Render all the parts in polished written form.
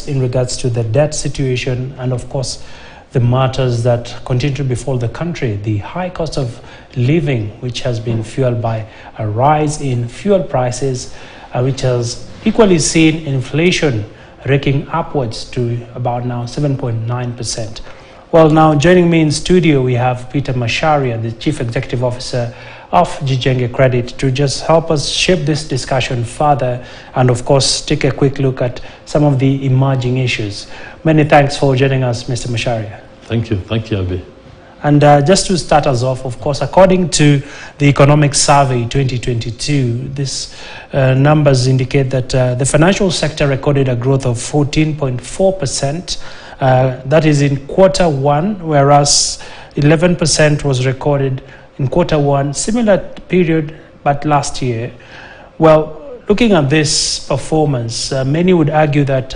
thoughts in regards to the debt situation and, of course, the matters that continue to befall the country, the high cost of living, which has been fueled by a rise in fuel prices, which has equally seen inflation raking upwards to about now 7.9%. Well, now joining me in studio, we have Peter Macharia, the Chief Executive Officer of Jijenge Credit, to just help us shape this discussion further and, of course, take a quick look at some of the emerging issues. Many thanks for joining us, Mr. Macharia. Thank you, Abi. And just to start us off, of course, according to the Economic Survey 2022, these numbers indicate that the financial sector recorded a growth of 14.4%. That is in quarter one, whereas 11% was recorded in quarter one, similar period, but last year. Well, looking at this performance, many would argue that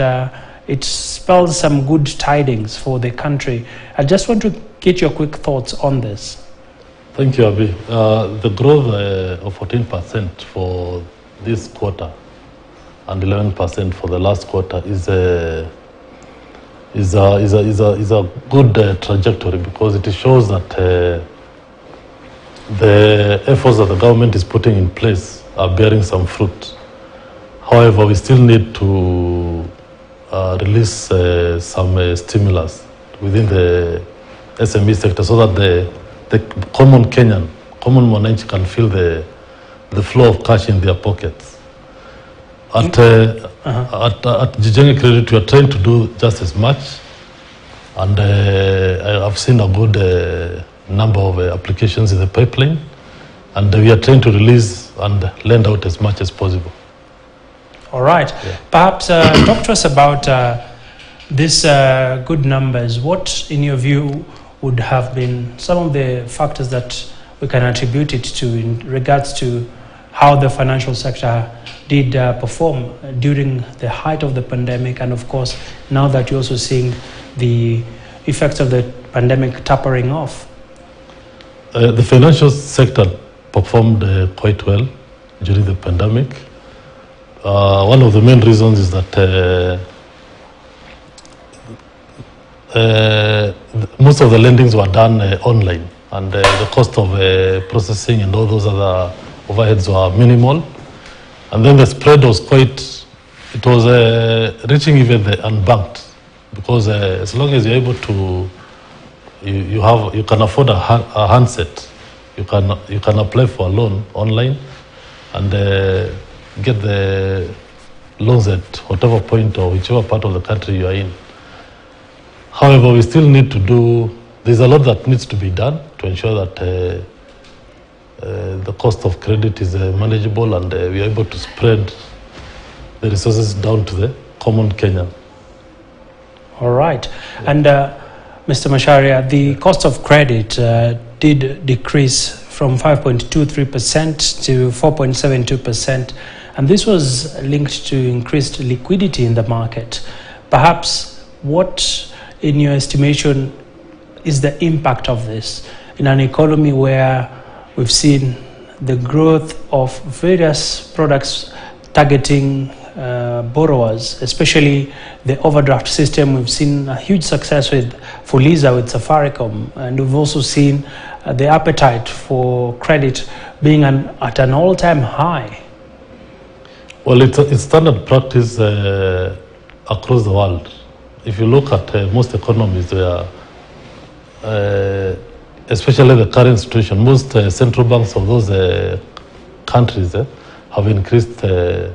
it spells some good tidings for the country. I just want to get your quick thoughts on this. Thank you, Abi. The growth of 14% for this quarter and 11% for the last quarter is a good trajectory, because it shows that the efforts that the government is putting in place are bearing some fruit. However, we still need to release some stimulus within the SME sector so that the common Kenyan, common mwananchi can feel the flow of cash in their pockets. At Jijenge Credit, we are trying to do just as much, and I've seen a good number of applications in the pipeline, and we are trying to release and lend out as much as possible. All right. Yeah. Perhaps talk to us about these good numbers. What, in your view, would have been some of the factors that we can attribute it to in regards to how the financial sector did perform during the height of the pandemic, and, of course, now that you're also seeing the effects of the pandemic tapering off? The financial sector performed quite well during the pandemic. One of the main reasons is that most of the lendings were done online, and the cost of processing and all those other overheads were minimal. And then the spread was it was reaching even the unbanked, because as long as you're able to, you can afford a handset, you can apply for a loan online and get the loans at whatever point or whichever part of the country you are in. However, we still need to there's a lot that needs to be done to ensure that the cost of credit is manageable, and we are able to spread the resources down to the common Kenyan. All right. Yeah. And Mr. Macharia, the cost of credit did decrease from 5.23% to 4.72%, and this was linked to increased liquidity in the market. Perhaps what, in your estimation, is the impact of this in an economy where we've seen the growth of various products targeting borrowers, especially the overdraft system? We've seen a huge success with Fuliza, with Safaricom, and we've also seen the appetite for credit being at an all-time high. Well, it's standard practice across the world. If you look at most economies, especially the current situation, most central banks of those countries have increased their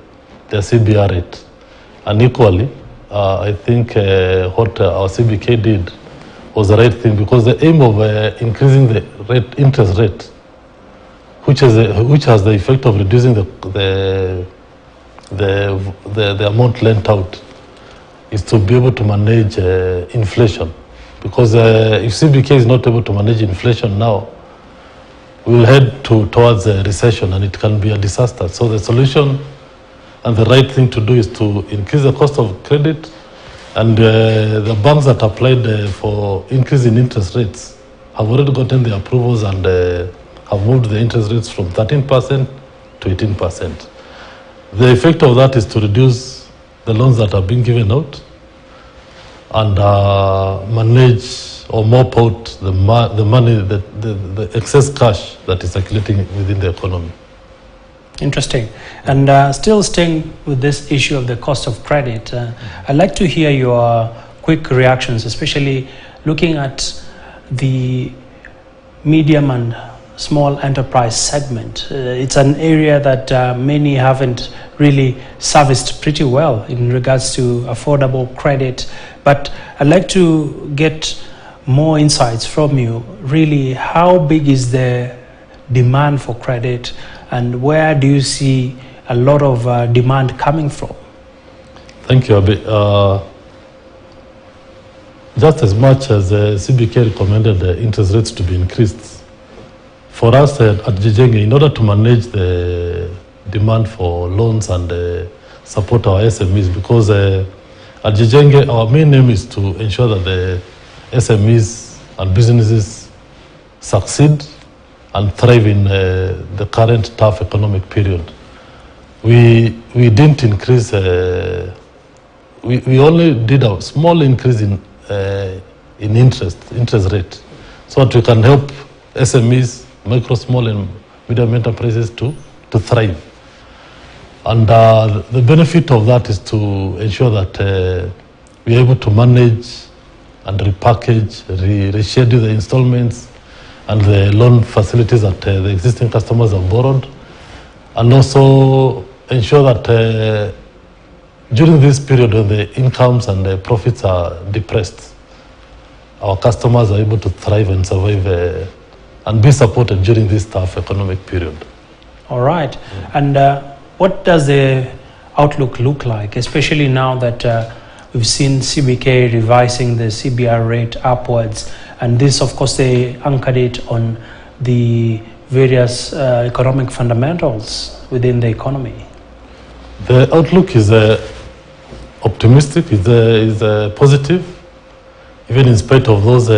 CBR rate. And equally, I think what our CBK did was the right thing, because the aim of increasing the interest rate, which has the effect of reducing the amount lent out, is to be able to manage inflation. Because if CBK is not able to manage inflation now, we will head towards a recession, and it can be a disaster. So the solution and the right thing to do is to increase the cost of credit, and the banks that applied for increase in interest rates have already gotten the approvals and have moved the interest rates from 13% to 18%. The effect of that is to reduce the loans that are being given out and manage or mop out the money, the excess cash that is circulating within the economy. Interesting. And still staying with this issue of the cost of credit, I'd like to hear your quick reactions, especially looking at the medium and small enterprise segment. It's an area that many haven't really serviced pretty well in regards to affordable credit. But I'd like to get more insights from you. Really, how big is the demand for credit, and where do you see a lot of demand coming from? Thank you, Abi. Just as much as CBK recommended the interest rates to be increased, for us at Jijenge, in order to manage the demand for loans and support our SMEs, because at Jijenge, our main aim is to ensure that the SMEs and businesses succeed and thrive in the current tough economic period. We didn't increase, we only did a small increase in interest rate, so that we can help SMEs, micro, small and medium enterprises to thrive. And the benefit of that is to ensure that we are able to manage and repackage, reschedule the installments and the loan facilities that the existing customers have borrowed, and also ensure that during this period when the incomes and the profits are depressed, our customers are able to thrive and survive and be supported during this tough economic period. All right. And what does the outlook look like, especially now that we've seen CBK revising the CBR rate upwards, and this, of course, they anchored it on the various economic fundamentals within the economy? The outlook is optimistic, is positive, even in spite of those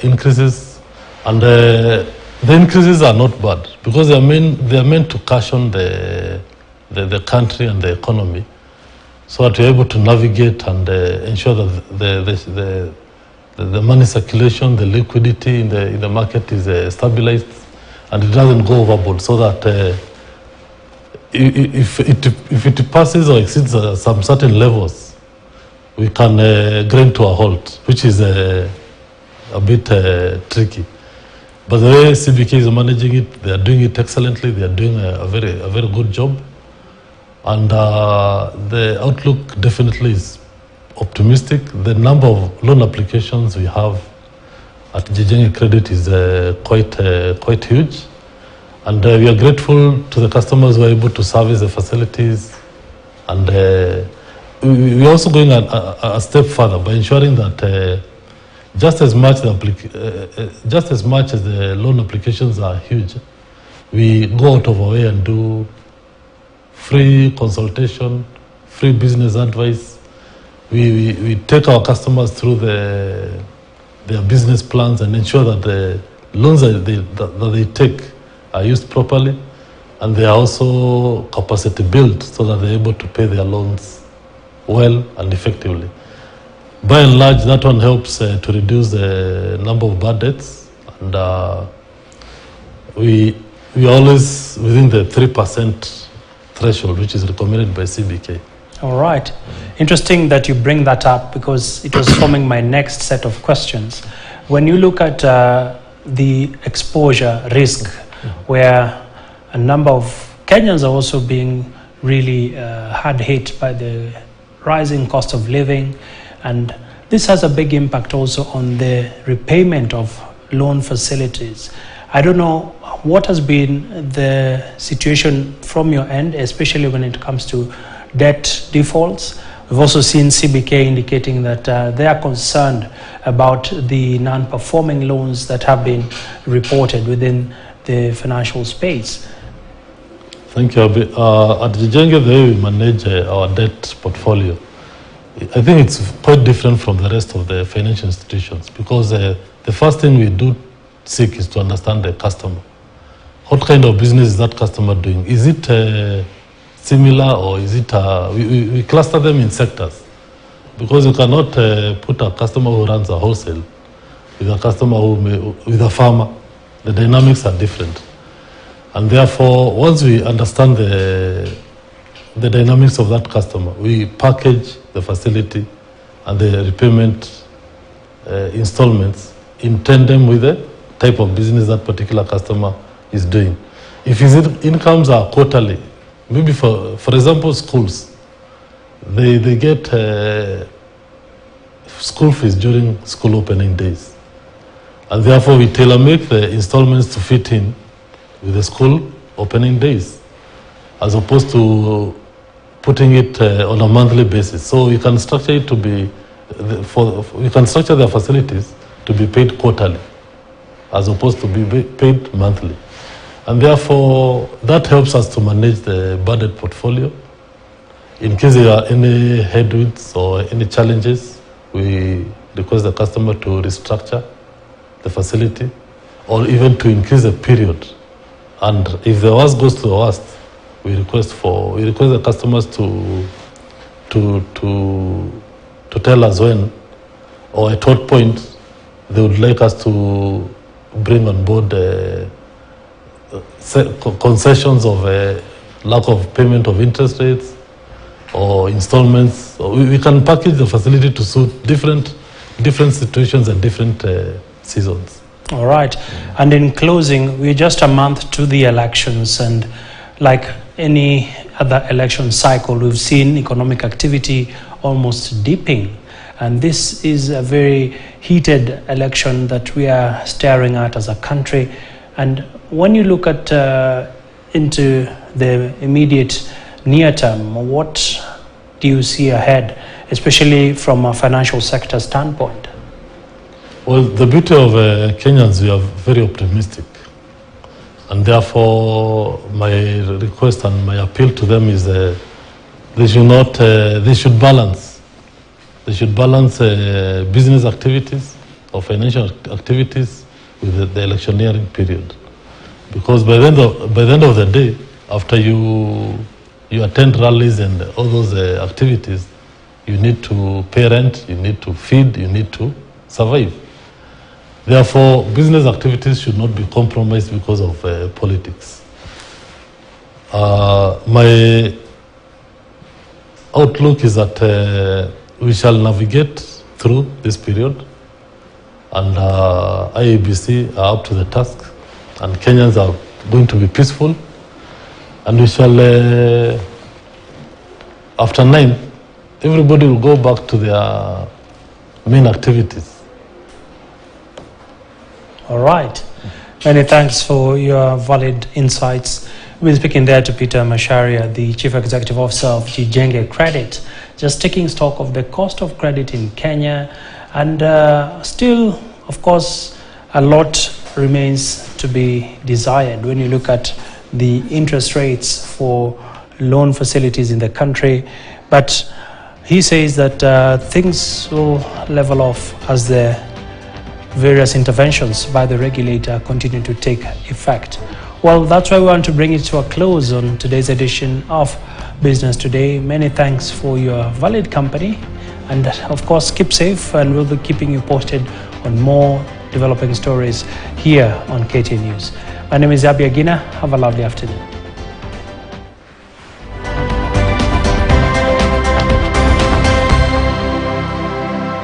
increases. And the increases are not bad, because they are meant to cushion the country and the economy, so that we're able to navigate and ensure that the money circulation, the liquidity in the market is stabilized and it doesn't go overboard, so that if it passes or exceeds some certain levels, we can grind to a halt, which is a bit tricky. But the way CBK is managing it, they are doing it excellently. They are doing a very good job, and the outlook definitely is optimistic. The number of loan applications we have at Jijenge Credit is quite huge, and we are grateful to the customers who are able to service the facilities. And we are also going a step further by ensuring that just as much as the loan applications are huge, we go out of our way and do free consultation, free business advice. We take our customers through their business plans and ensure that the loans that they take are used properly, and they are also capacity built so that they're able to pay their loans well and effectively. By and large, that one helps to reduce the number of bad debts, and we are always within the 3% threshold, which is recommended by CBK. All right. Interesting that you bring that up, because it was forming my next set of questions. When you look at the exposure risk, where a number of Kenyans are also being really hard hit by the rising cost of living, and this has a big impact also on the repayment of loan facilities. I don't know what has been the situation from your end, especially when it comes to debt defaults. We've also seen CBK indicating that they are concerned about the non-performing loans that have been reported within the financial space. Thank you, Abi. At Jijenge, the way we manage our debt portfolio, I think it's quite different from the rest of the financial institutions, because the first thing we do seek is to understand the customer. What kind of business is that customer doing? Is it similar, or is it we cluster them in sectors? because you cannot put a customer who runs a wholesale with a customer with a farmer. The dynamics are different. And therefore, once we understand the dynamics of that customer, we package the facility and the repayment installments in tandem with the type of business that particular customer is doing. If his incomes are quarterly, maybe for example, schools, they get school fees during school opening days. And therefore, we tailor-make the installments to fit in with the school opening days, as opposed to putting it on a monthly basis. So we can structure it to be, we can structure the facilities to be paid quarterly, as opposed to be paid monthly. And therefore, that helps us to manage the budget portfolio. In case there are any headwinds or any challenges, we request the customer to restructure the facility or even to increase the period. And if the worst goes to the worst, we request the customers to tell us when or at what point they would like us to bring on board concessions of lack of payment of interest rates or installments. We can package the facility to suit different situations and different seasons. All right. And in closing, we're just a month to the elections, and like any other election cycle, we've seen economic activity almost dipping. And this is a very heated election that we are staring at as a country. And when you look at into the immediate near term, what do you see ahead, especially from a financial sector standpoint? Well, the beauty of Kenyans, we are very optimistic. And therefore, my request and my appeal to them is they should balance. They should balance business activities or financial activities with the electioneering period. Because by the end of the day, after you attend rallies and all those activities, you need to pay rent, you need to feed, you need to survive. Therefore, business activities should not be compromised because of politics. My outlook is that we shall navigate through this period, and IEBC are up to the task, and Kenyans are going to be peaceful, and we shall, after 9, everybody will go back to their main activities. All right. Many thanks for your valid insights. We've been speaking there to Peter Macharia, the Chief Executive Officer of Jijenge Credit, just taking stock of the cost of credit in Kenya. And still, of course, a lot remains to be desired when you look at the interest rates for loan facilities in the country. But he says that things will level off as the various interventions by the regulator continue to take effect. Well, that's why we want to bring it to a close on today's edition of Business Today. Many thanks for your valid company, and of course keep safe, and we'll be keeping you posted on more developing stories here on KTN News. My name is Abi Agina. Have a lovely afternoon.